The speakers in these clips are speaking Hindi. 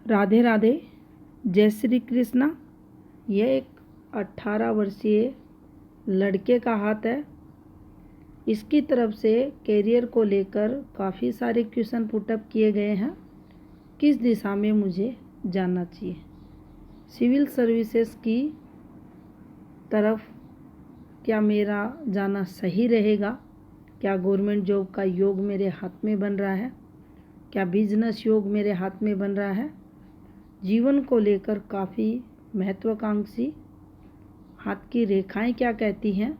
राधे राधे, जय श्री कृष्णा। यह एक 18 वर्षीय लड़के का हाथ है। इसकी तरफ से कैरियर को लेकर काफ़ी सारे क्वेश्चन पुटअप किए गए हैं। किस दिशा में मुझे जाना चाहिए, सिविल सर्विसेज की तरफ क्या मेरा जाना सही रहेगा, क्या गवर्नमेंट जॉब का योग मेरे हाथ में बन रहा है, क्या बिजनेस योग मेरे हाथ में बन रहा है। जीवन को लेकर काफ़ी महत्वाकांक्षी हाथ की रेखाएं क्या कहती हैं,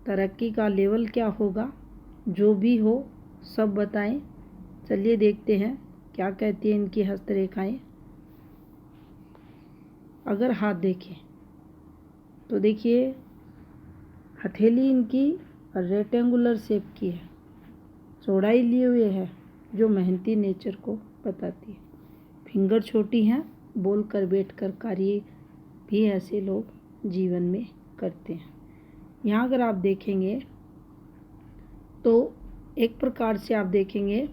तरक्की का लेवल क्या होगा, जो भी हो सब बताएं। चलिए देखते हैं क्या कहती हैं इनकी हस्तरेखाएं। अगर हाथ देखें तो देखिए, हथेली इनकी रेक्टेंगुलर शेप की है, चौड़ाई लिए हुए है जो मेहनती नेचर को बताती है। फिंगर छोटी हैं, बोल कर बैठ कर कार्य भी ऐसे लोग जीवन में करते हैं। यहाँ अगर आप देखेंगे तो एक प्रकार से आप देखेंगे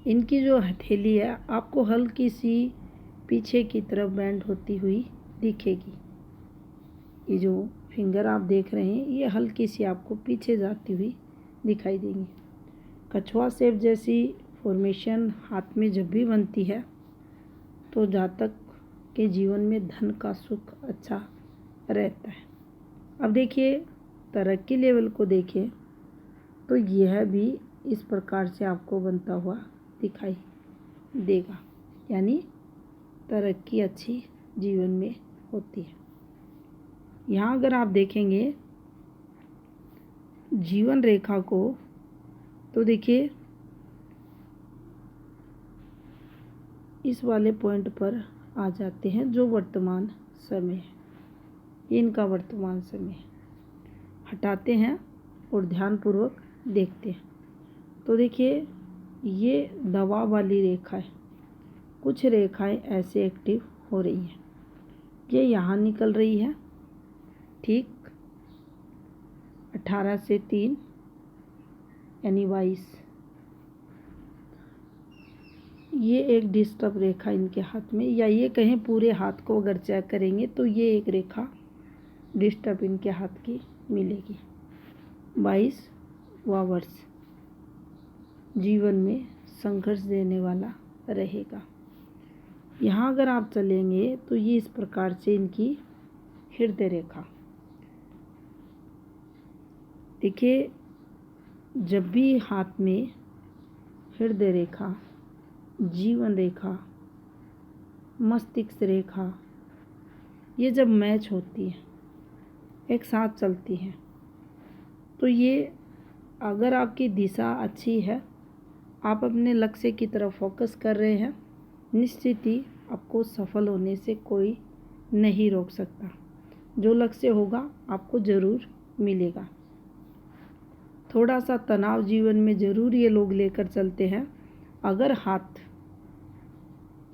इनकी जो हथेली है आपको हल्की सी पीछे की तरफ बेंड होती हुई दिखेगी। ये जो फिंगर आप देख रहे हैं ये हल्की सी आपको पीछे जाती हुई दिखाई देंगी। कछुआ शेप जैसी फॉर्मेशन हाथ में जब भी बनती है तो जातक के जीवन में धन का सुख अच्छा रहता है। अब देखिए, तरक्की लेवल को देखें तो यह भी इस प्रकार से आपको बनता हुआ दिखाई देगा, यानी तरक्की अच्छी जीवन में होती है। यहाँ अगर आप देखेंगे जीवन रेखा को तो देखिए इस वाले पॉइंट पर आ जाते हैं जो वर्तमान समय है, इनका वर्तमान समय हटाते हैं और ध्यानपूर्वक देखते हैं तो देखिए ये दबाव वाली रेखा है। कुछ रेखाएं ऐसे एक्टिव हो रही हैं, ये यहाँ निकल रही है ठीक 18 से 3 यानी 22। ये एक डिस्टर्ब रेखा इनके हाथ में, या ये कहें पूरे हाथ को अगर चेक करेंगे तो ये एक रेखा डिस्टर्ब इनके हाथ की मिलेगी। 22वां वर्ष जीवन में संघर्ष देने वाला रहेगा। यहाँ अगर आप चलेंगे तो ये इस प्रकार से इनकी हृदय रेखा देखिए, जब भी हाथ में हृदय रेखा, जीवन रेखा, मस्तिष्क रेखा ये जब मैच होती है, एक साथ चलती है, तो ये अगर आपकी दिशा अच्छी है, आप अपने लक्ष्य की तरफ फोकस कर रहे हैं, निश्चित ही आपको सफल होने से कोई नहीं रोक सकता। जो लक्ष्य होगा आपको ज़रूर मिलेगा। थोड़ा सा तनाव जीवन में ज़रूर ये लोग लेकर चलते हैं। अगर हाथ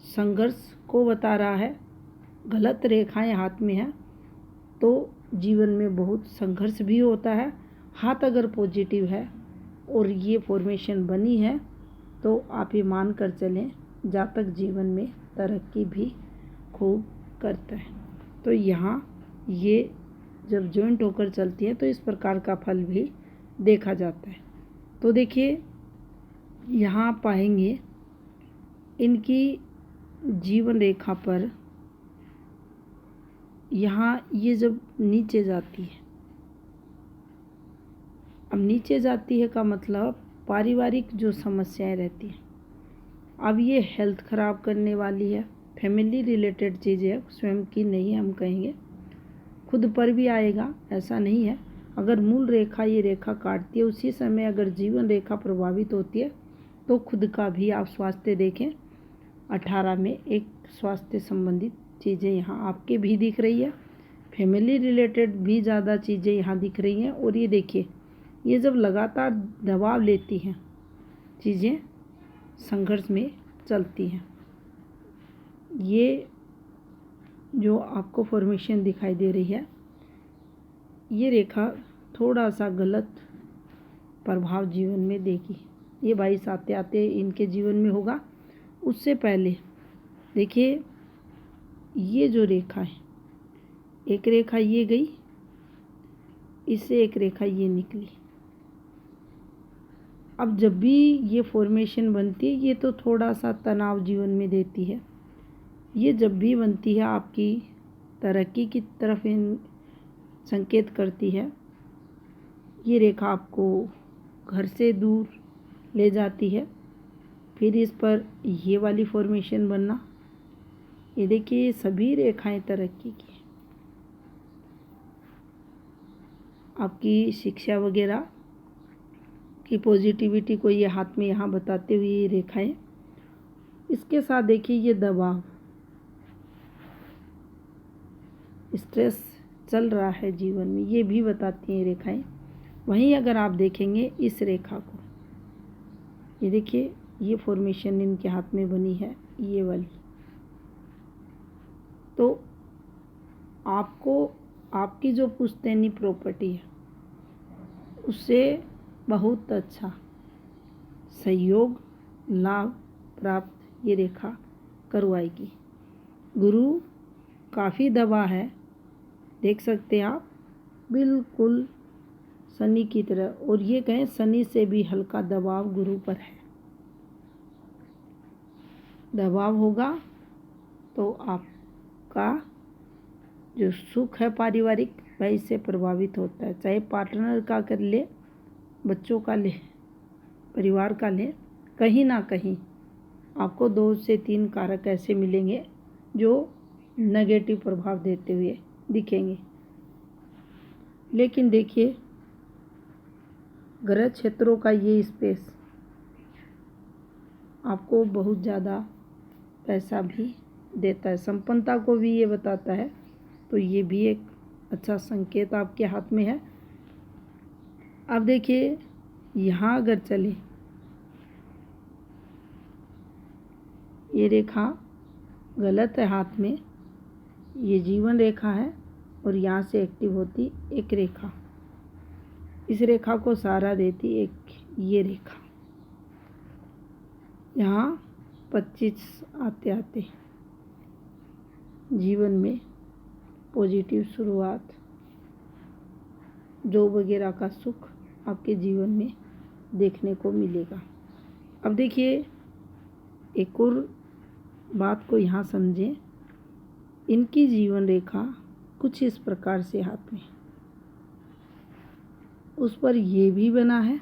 संघर्ष को बता रहा है, गलत रेखाएं हाथ में हैं, तो जीवन में बहुत संघर्ष भी होता है। हाथ अगर पॉजिटिव है और ये फॉर्मेशन बनी है तो आप ये मान कर चलें जातक जीवन में तरक्की भी खूब करता है। तो यहाँ ये जब जॉइंट होकर चलती है तो इस प्रकार का फल भी देखा जाता है। तो देखिए, यहाँ आप पाएंगे इनकी जीवन रेखा पर यहाँ ये जब नीचे जाती है, अब नीचे जाती है का मतलब पारिवारिक जो समस्याएं रहती हैं, अब ये हेल्थ ख़राब करने वाली है, फैमिली रिलेटेड चीज़ें स्वयं की नहीं, हम कहेंगे खुद पर भी आएगा, ऐसा नहीं है। अगर मूल रेखा ये रेखा काटती है, उसी समय अगर जीवन रेखा प्रभावित होती है तो खुद का भी आप स्वास्थ्य देखें। 18 में एक स्वास्थ्य संबंधित चीज़ें यहाँ आपके भी दिख रही है, फैमिली रिलेटेड भी ज़्यादा चीज़ें यहाँ दिख रही हैं। और ये देखिए, ये जब लगातार दबाव लेती हैं चीज़ें, संघर्ष में चलती हैं। ये जो आपको फॉर्मेशन दिखाई दे रही है, ये रेखा थोड़ा सा गलत प्रभाव जीवन में देगी। ये 22 आते आते इनके जीवन में होगा। उससे पहले देखिए ये जो रेखा है, एक रेखा ये गई, इससे एक रेखा ये निकली। अब जब भी ये फॉर्मेशन बनती है, ये तो थोड़ा सा तनाव जीवन में देती है। ये जब भी बनती है आपकी तरक्की की तरफ संकेत करती है। ये रेखा आपको घर से दूर ले जाती है। फिर इस पर ये वाली फॉर्मेशन बनना, ये देखिए सभी रेखाएं तरक्की की। आपकी शिक्षा वगैरह की पॉजिटिविटी को ये हाथ में यहाँ बताते हुए ये रेखाएं। इसके साथ देखिए ये दबाव, स्ट्रेस चल रहा है जीवन में, ये भी बताती हैं रेखाएं। वहीं अगर आप देखेंगे इस रेखा को, ये देखिए ये फॉर्मेशन इनके हाथ में बनी है, ये वाली, तो आपको आपकी जो पुश्तैनी प्रॉपर्टी है उससे बहुत अच्छा सहयोग लाभ प्राप्त ये रेखा करवाएगी। गुरु काफ़ी दबा है, देख सकते हैं आप, बिल्कुल शनि की तरह, और ये कहें शनि से भी हल्का दबाव गुरु पर है। दबाव होगा तो आपका जो सुख है पारिवारिक वह इससे प्रभावित होता है। चाहे पार्टनर का कर ले, बच्चों का ले, परिवार का ले, कहीं ना कहीं आपको 2 से 3 कारक ऐसे मिलेंगे जो नेगेटिव प्रभाव देते हुए दिखेंगे। लेकिन देखिए ग्रह क्षेत्रों का ये स्पेस आपको बहुत ज़्यादा पैसा भी देता है, संपन्नता को भी ये बताता है। तो ये भी एक अच्छा संकेत आपके हाथ में है। अब देखिए यहाँ अगर चले, ये रेखा गलत है हाथ में, ये जीवन रेखा है और यहाँ से एक्टिव होती एक रेखा, इस रेखा को सहारा देती एक ये रेखा। यहाँ 25 आते आते जीवन में पॉजिटिव शुरुआत, जॉब वगैरह का सुख आपके जीवन में देखने को मिलेगा। अब देखिए एक और बात को यहाँ समझें, इनकी जीवन रेखा कुछ इस प्रकार से हाथ में, उस पर ये भी बना है,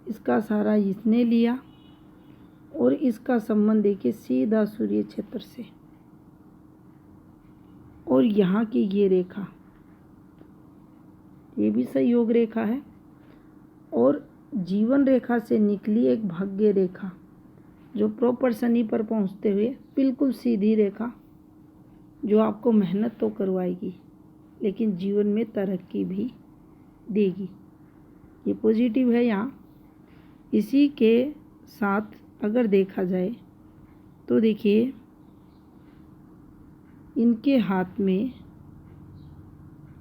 इसका सहारा इसने लिया और इसका संबंध देखिए सीधा सूर्य क्षेत्र से, और यहाँ की ये रेखा ये भी सहयोग रेखा है, और जीवन रेखा से निकली एक भाग्य रेखा जो प्रॉपर शनि पर पहुँचते हुए बिल्कुल सीधी रेखा, जो आपको मेहनत तो करवाएगी लेकिन जीवन में तरक्की भी देगी। ये पॉजिटिव है यहाँ। इसी के साथ अगर देखा जाए तो देखिए इनके हाथ में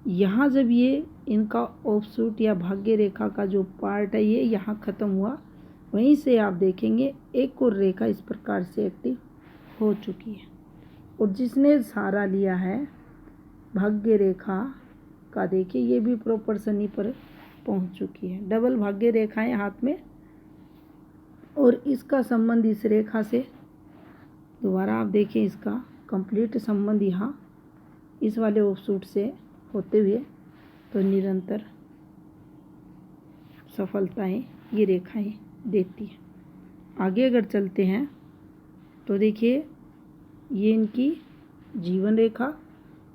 यहाँ जब ये इनका ऑफशूट या भाग्य रेखा का जो पार्ट है ये यहाँ ख़त्म हुआ, वहीं से आप देखेंगे एक और रेखा इस प्रकार से एक्टिव हो चुकी है, और जिसने सहारा लिया है भाग्य रेखा का देखिए ये भी प्रॉपर शनि पर पहुंच चुकी है। डबल भाग्य रेखाएं हाथ में, और इसका संबंध इस रेखा से दोबारा आप देखें, इसका कंप्लीट संबंध यहाँ इस वाले ऑफशूट से होते हुए, तो निरंतर सफलताएं ये रेखाएं देती हैं। आगे अगर चलते हैं तो देखिए ये इनकी जीवन रेखा,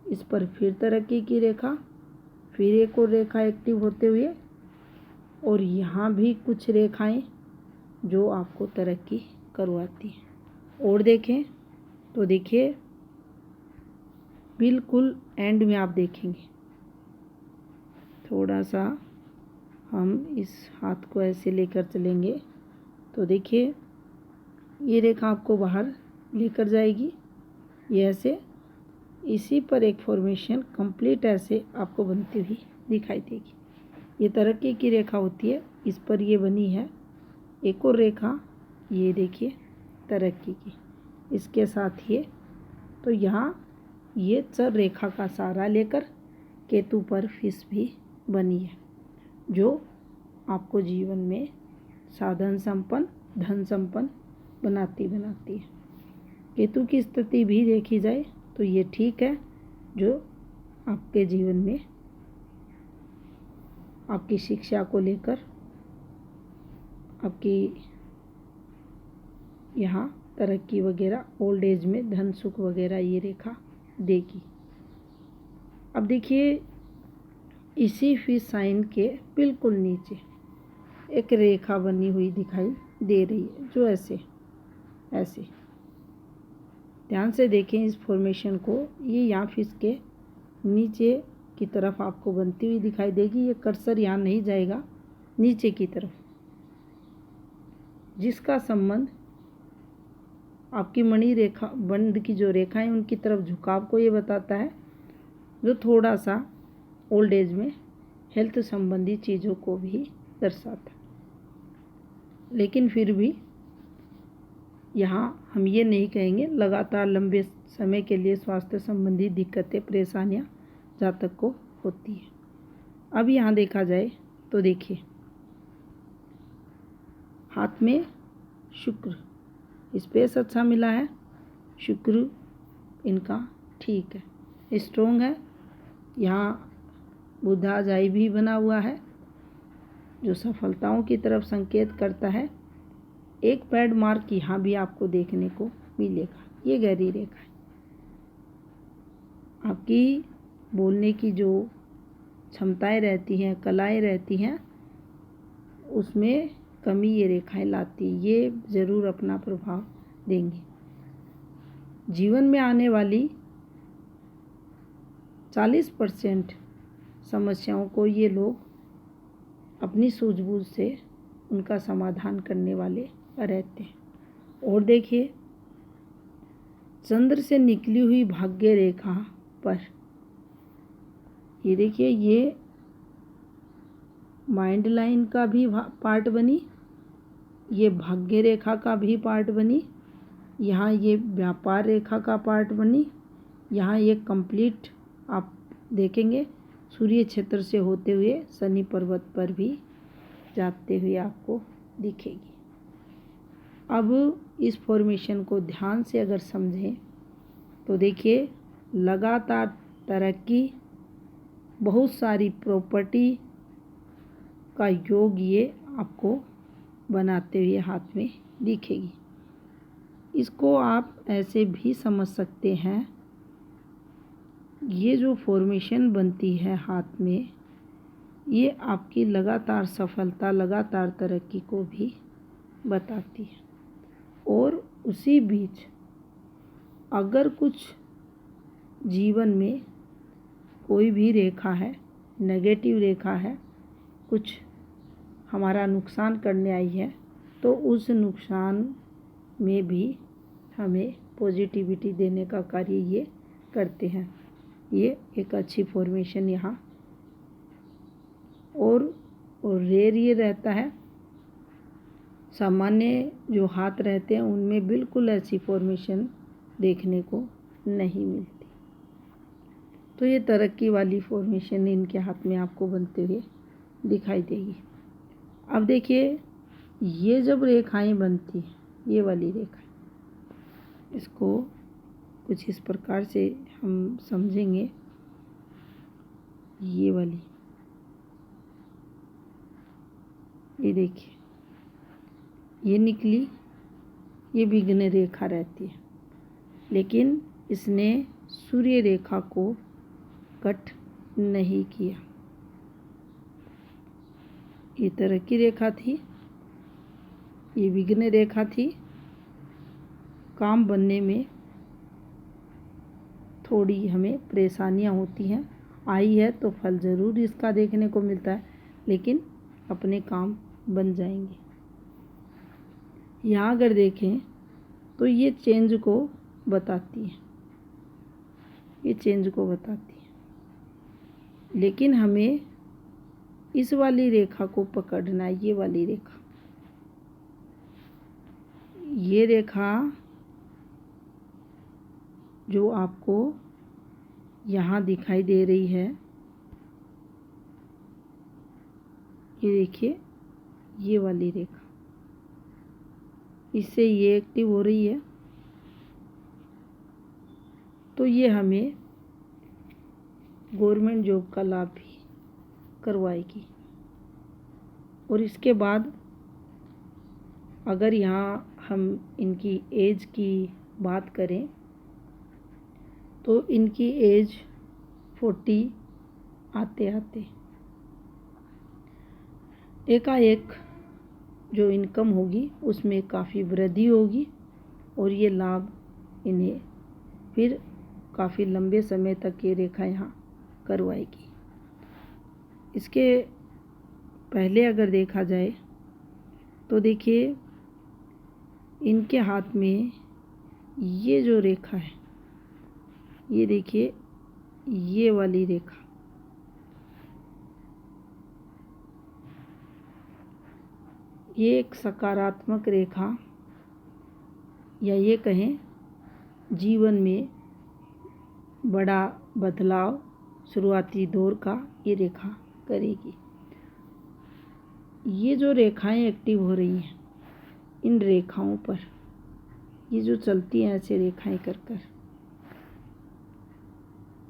इस पर फिर तरक्की की रेखा, फिर एक और रेखा एक्टिव होते हुए, और यहाँ भी कुछ रेखाएं जो आपको तरक्की करवाती हैं। और देखें तो देखिए बिल्कुल एंड में आप देखेंगे, थोड़ा सा हम इस हाथ को ऐसे लेकर चलेंगे तो देखिए ये रेखा आपको बाहर लेकर जाएगी, ये ऐसे, इसी पर एक फॉर्मेशन कंप्लीट ऐसे आपको बनती हुई दिखाई देगी। ये तरक्की की रेखा होती है, इस पर ये बनी है एक और रेखा, ये देखिए तरक्की की, इसके साथ ये, तो यहाँ ये चर रेखा का सहारा लेकर केतु पर फिश भी बनी है, जो आपको जीवन में साधन संपन्न, धन संपन्न बनाती है। केतु की स्थिति भी देखी जाए तो ये ठीक है, जो आपके जीवन में आपकी शिक्षा को लेकर, आपकी यहाँ तरक्की वगैरह, ओल्ड एज में धन सुख वगैरह ये रेखा देगी। अब देखिए, इसी फिश साइन के बिल्कुल नीचे एक रेखा बनी हुई दिखाई दे रही है, जो ऐसे ध्यान से देखें इस फॉर्मेशन को। ये यहाँ फिश के नीचे की तरफ आपको बनती हुई दिखाई देगी। ये कर्सर यहाँ नहीं जाएगा, नीचे की तरफ, जिसका संबंध आपकी मणि रेखा, बंध की जो रेखा है उनकी तरफ झुकाव को ये बताता है, जो थोड़ा सा ओल्ड एज में हेल्थ संबंधी चीज़ों को भी दर्शाता है। लेकिन फिर भी यहाँ हम ये नहीं कहेंगे, लगातार लंबे समय के लिए स्वास्थ्य संबंधी दिक्कतें, परेशानियाँ जातक को होती है। अब यहाँ देखा जाए तो देखिए, हाथ में शुक्र, स्पेस अच्छा मिला है, शुक्र इनका ठीक है, स्ट्रोंग है। यहाँ बुधाजाई भी बना हुआ है, जो सफलताओं की तरफ संकेत करता है। एक पैड मार्क यहाँ भी आपको देखने को मिलेगा। ये गहरी रेखा है। आपकी बोलने की जो क्षमताएं रहती हैं, कलाएं रहती हैं, उसमें कमी ये रेखाएं लाती, ये ज़रूर अपना प्रभाव देंगी। जीवन में आने वाली 40% समस्याओं को ये लोग अपनी सूझबूझ से उनका समाधान करने वाले रहते हैं। और देखिए, चंद्र से निकली हुई भाग्य रेखा पर ये देखिए, ये माइंड लाइन का भी पार्ट बनी, ये भाग्य रेखा का भी पार्ट बनी, यहाँ ये व्यापार रेखा का पार्ट बनी, यहाँ ये कंप्लीट आप देखेंगे सूर्य क्षेत्र से होते हुए शनि पर्वत पर भी जाते हुए आपको दिखेगी। अब इस फॉर्मेशन को ध्यान से अगर समझें तो देखिए, लगातार तरक्की, बहुत सारी प्रॉपर्टी का योग ये आपको बनाते हुए हाथ में दिखेगी। इसको आप ऐसे भी समझ सकते हैं, ये जो फॉर्मेशन बनती है हाथ में, ये आपकी लगातार सफलता, लगातार तरक्की को भी बताती है। और उसी बीच अगर कुछ जीवन में कोई भी रेखा है, नेगेटिव रेखा है, कुछ हमारा नुकसान करने आई है, तो उस नुकसान में भी हमें पॉजिटिविटी देने का कार्य ये करते हैं। ये एक अच्छी फॉर्मेशन यहाँ और रेयर ये रहता है। सामान्य जो हाथ रहते हैं उनमें बिल्कुल ऐसी फॉर्मेशन देखने को नहीं मिलती। तो ये तरक्की वाली फॉर्मेशन इनके हाथ में आपको बनते हुए दिखाई देगी। अब देखिए, ये जब रेखाएं बनती हैं, ये वाली रेखा, इसको कुछ इस प्रकार से हम समझेंगे। ये वाली, ये देखिए, ये निकली, ये विघ्न रेखा रहती है, लेकिन इसने सूर्य रेखा को कट नहीं किया। ये तरक्की रेखा थी, ये विघ्न रेखा थी। काम बनने में थोड़ी हमें परेशानियां होती हैं, आई है तो फल ज़रूर इसका देखने को मिलता है, लेकिन अपने काम बन जाएंगे। यहाँ अगर देखें तो ये चेंज को बताती है, ये चेंज को बताती है, लेकिन हमें इस वाली रेखा को पकड़ना है। ये वाली रेखा, ये रेखा जो आपको यहाँ दिखाई दे रही है, ये देखिए ये वाली रेखा, इससे ये एक्टिव हो रही है। तो ये हमें गवर्नमेंट जॉब का लाभ भी करवाएगी। और इसके बाद अगर यहाँ हम इनकी एज की बात करें तो इनकी एज 40 आते आते एकाएक जो इनकम होगी उसमें काफ़ी वृद्धि होगी और ये लाभ इन्हें फिर काफ़ी लंबे समय तक ये रेखा यहाँ करवाएगी। इसके पहले अगर देखा जाए तो देखिए इनके हाथ में ये जो रेखा है, ये देखिए ये वाली रेखा, ये एक सकारात्मक रेखा या ये कहें जीवन में बड़ा बदलाव शुरुआती दौर का ये रेखा करेगी। ये जो रेखाएं एक्टिव हो रही हैं, इन रेखाओं पर ये जो चलती हैं ऐसे रेखाएं कर कर,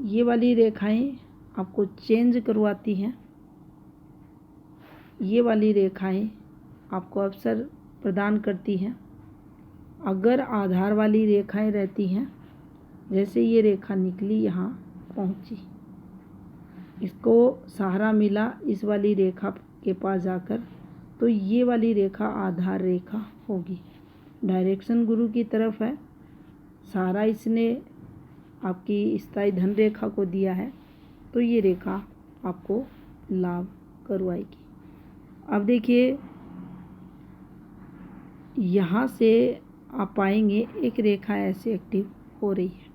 ये वाली रेखाएं आपको चेंज करवाती हैं। ये वाली रेखाएं आपको अवसर प्रदान करती हैं। अगर आधार वाली रेखाएं रहती हैं, जैसे ये रेखा निकली यहाँ पहुँची, इसको सहारा मिला इस वाली रेखा के पास जाकर, तो ये वाली रेखा आधार रेखा होगी। डायरेक्शन गुरु की तरफ है, सहारा इसने आपकी स्थायी धन रेखा को दिया है, तो ये रेखा आपको लाभ करवाएगी। अब देखिए यहाँ से आप पाएंगे एक रेखा ऐसे एक्टिव हो रही है।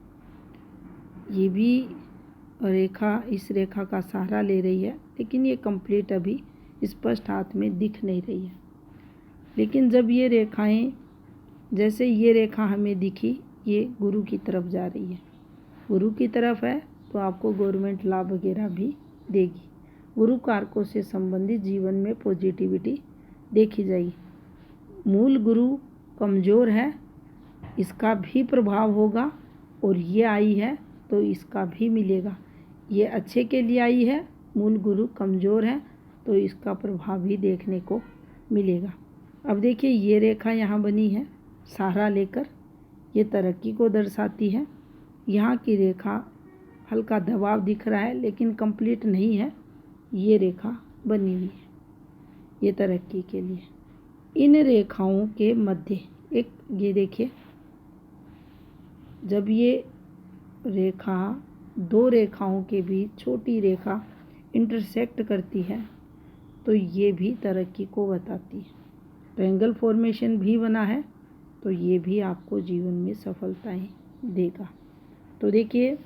ये भी रेखा इस रेखा का सहारा ले रही है, लेकिन ये कंप्लीट अभी स्पष्ट हाथ में दिख नहीं रही है। लेकिन जब ये रेखाएं, जैसे ये रेखा हमें दिखी, ये गुरु की तरफ जा रही है, गुरु की तरफ है, तो आपको गवर्नमेंट लाभ वगैरह भी देगी। गुरु कारकों से संबंधित जीवन में पॉजिटिविटी देखी जाएगी। मूल गुरु कमज़ोर है, इसका भी प्रभाव होगा, और ये आई है तो इसका भी मिलेगा। ये अच्छे के लिए आई है, मूल गुरु कमज़ोर है तो इसका प्रभाव भी देखने को मिलेगा। अब देखिए ये रेखा यहाँ बनी है सहारा लेकर, ये तरक्की को दर्शाती है। यहाँ की रेखा हल्का दबाव दिख रहा है लेकिन कंप्लीट नहीं है, ये रेखा बनी हुई है ये तरक्की के लिए। इन रेखाओं के मध्य एक ये देखिए, जब ये रेखा दो रेखाओं के बीच छोटी रेखा इंटरसेक्ट करती है तो ये भी तरक्की को बताती है। ट्रायंगल फॉर्मेशन भी बना है तो ये भी आपको जीवन में सफलताएं देगा। तो देखिए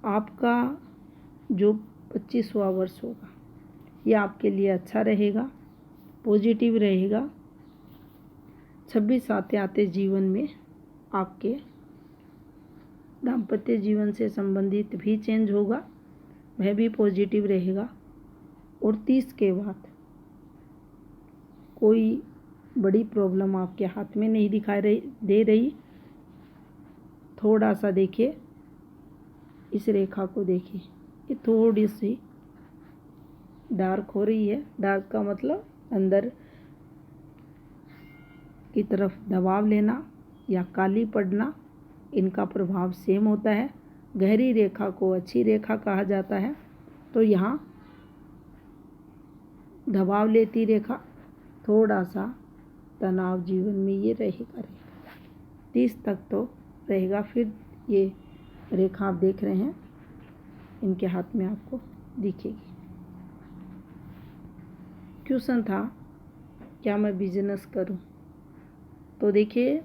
आपका जो 25वां वर्ष होगा ये आपके लिए अच्छा रहेगा, पॉजिटिव रहेगा। 26 आते आते जीवन में आपके दाम्पत्य जीवन से संबंधित भी चेंज होगा, वह भी पॉजिटिव रहेगा। और 30 के बाद कोई बड़ी प्रॉब्लम आपके हाथ में नहीं दिखाई दे रही। थोड़ा सा देखिए इस रेखा को, देखिए ये थोड़ी सी डार्क हो रही है। डार्क का मतलब अंदर की तरफ दबाव लेना या काली पड़ना, इनका प्रभाव सेम होता है। गहरी रेखा को अच्छी रेखा कहा जाता है। तो यहाँ दबाव लेती रेखा, थोड़ा सा तनाव जीवन में ये रहेगा 30 तक तो रहेगा। फिर ये रेखा आप देख रहे हैं इनके हाथ में आपको दिखेगी। क्वेश्चन था क्या मैं बिजनेस करूं? तो देखिए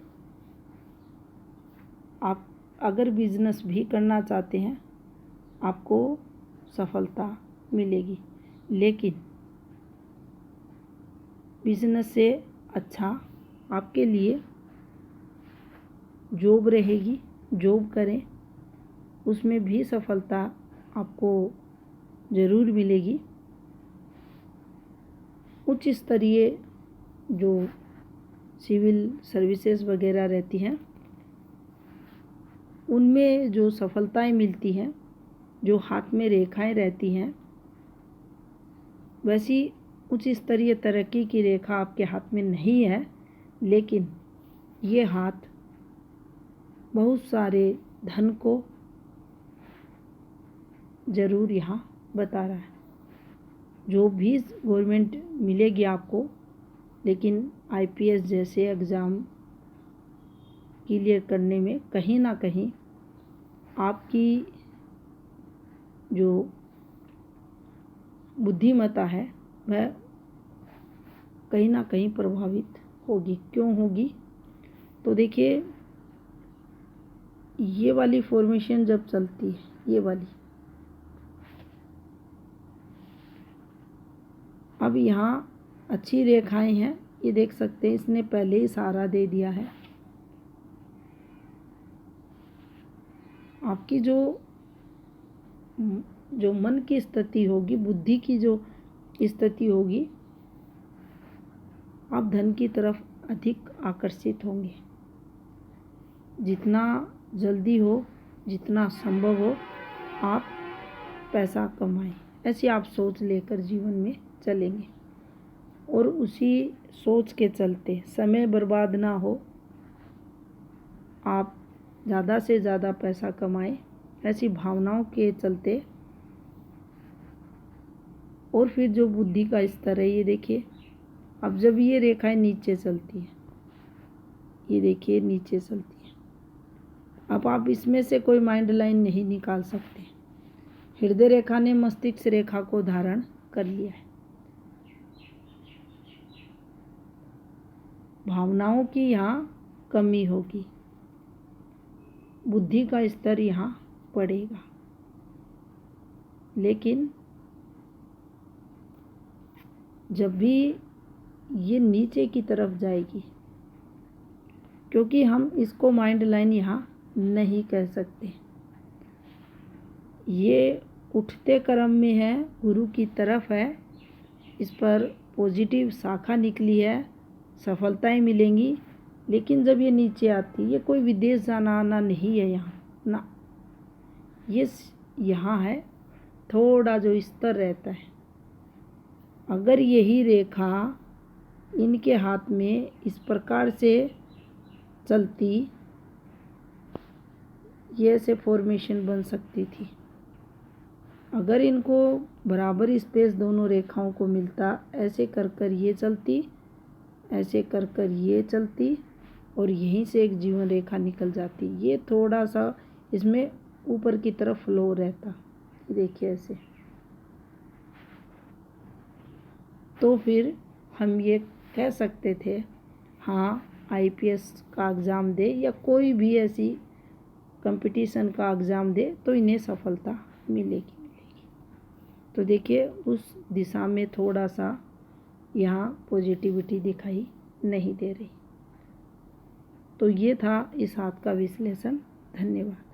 आप अगर बिजनेस भी करना चाहते हैं आपको सफलता मिलेगी, लेकिन बिजनेस से अच्छा आपके लिए जॉब रहेगी। जॉब करें उसमें भी सफलता आपको ज़रूर मिलेगी। उच्च स्तरीय जो सिविल सर्विसेज वगैरह रहती हैं उनमें जो सफलताएं मिलती हैं, जो हाथ में रेखाएं रहती हैं, वैसी उच्च स्तरीय तरक्की की रेखा आपके हाथ में नहीं है, लेकिन ये हाथ बहुत सारे धन को ज़रूर यहाँ बता रहा है। जो भी गवर्नमेंट मिलेगी आपको, लेकिन आईपीएस जैसे एग्ज़ाम क्लियर करने में कहीं ना कहीं आपकी जो बुद्धिमत्ता है वह कहीं ना कहीं प्रभावित होगी। क्यों होगी? तो देखिए, ये वाली फॉर्मेशन जब चलती है, ये वाली, अब यहाँ अच्छी रेखाएं हैं, ये देख सकते हैं, इसने पहले ही सहारा दे दिया है। आपकी जो मन की स्थिति होगी, बुद्धि की जो स्थिति होगी, आप धन की तरफ अधिक आकर्षित होंगे। जितना जल्दी हो, जितना संभव हो, आप पैसा कमाएं, ऐसी आप सोच लेकर जीवन में चलेंगे और उसी सोच के चलते समय बर्बाद ना हो, आप ज़्यादा से ज़्यादा पैसा कमाएं, ऐसी भावनाओं के चलते। और फिर जो बुद्धि का स्तर है, ये देखिए, अब जब ये रेखाएं नीचे चलती है, ये देखिए नीचे चलती है, अब आप इसमें से कोई माइंड लाइन नहीं निकाल सकते। हृदय रेखा ने मस्तिष्क रेखा को धारण कर लिया है। भावनाओं की यहाँ कमी होगी, बुद्धि का स्तर यहाँ पड़ेगा, लेकिन जब भी ये नीचे की तरफ जाएगी, क्योंकि हम इसको माइंड लाइन यहाँ नहीं कह सकते, ये उठते क्रम में है, गुरु की तरफ है, इस पर पॉजिटिव शाखा निकली है, सफलताएं मिलेंगी। लेकिन जब ये नीचे आती, ये कोई विदेश जाना आना नहीं है यहाँ ना, ये यहाँ है थोड़ा जो स्तर रहता है। अगर यही रेखा इनके हाथ में इस प्रकार से चलती, ये ऐसे फॉर्मेशन बन सकती थी। अगर इनको बराबर स्पेस दोनों रेखाओं को मिलता, ऐसे कर कर ये चलती, ऐसे कर कर ये चलती, और यहीं से एक जीवन रेखा निकल जाती। ये थोड़ा सा इसमें ऊपर की तरफ फ्लो रहता, देखिए ऐसे। तो फिर हम ये कह सकते थे, हाँ, आईपीएस का एग्ज़ाम दे या कोई भी ऐसी कंपटीशन का एग्ज़ाम दे तो इन्हें सफलता मिलेगी। तो देखिए, उस दिशा में थोड़ा सा यहाँ पॉजिटिविटी दिखाई नहीं दे रही। तो ये था इस हाथ का विश्लेषण। धन्यवाद।